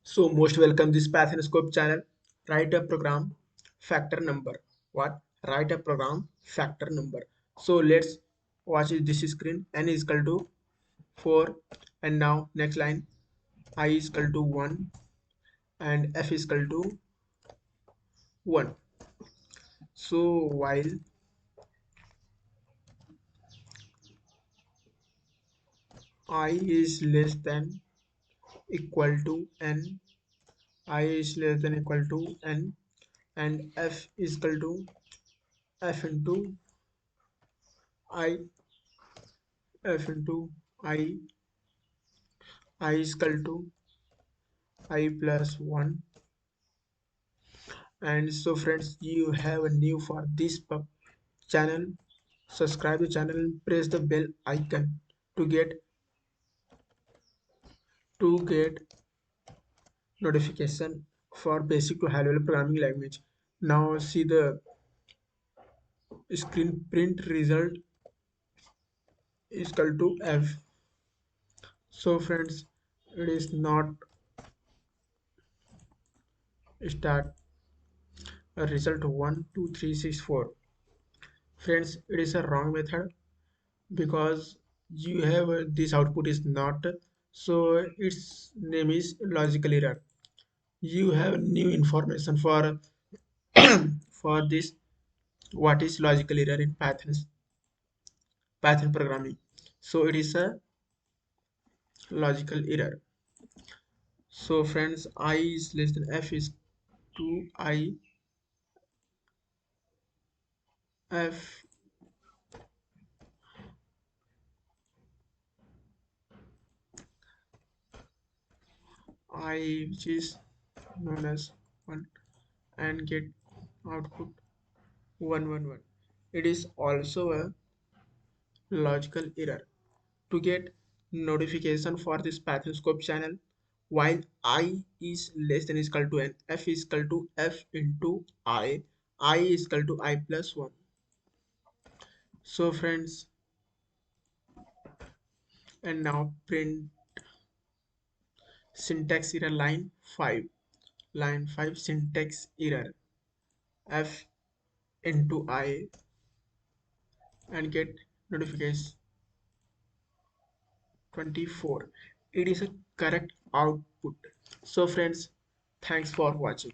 So most welcome this Pathoscope channel. Write a program factor number. What? Write a program factor number. So let's watch this screen. N is equal to 4 and now next line I is equal to 1 and F is equal to 1. So while I is less than equal to N, I is less than equal to N and F is equal to F into I, F into I is equal to I plus 1. And so friends, you have a new for this channel. Subscribe the channel and press the bell icon to get notification for basic to high level programming language. Now see the screen print result is equal to F. So friends, it is not start a result 1 2 3 6 4. Friends, it is a wrong method because you have this output is not, so its name is logical error. You have new information for for this. What is logical error in Python programming? So it is a logical error. So friends, I is less than F is 2 F I, which is known as 1, and get output 111. It is also a logical error. To get notification for this Pathoscope channel, while I is less than is equal to N, F is equal to F into I is equal to I plus 1. So friends, and now print syntax error line 5 syntax error F into I and get notification 24. It is a correct output. So friends, thanks for watching.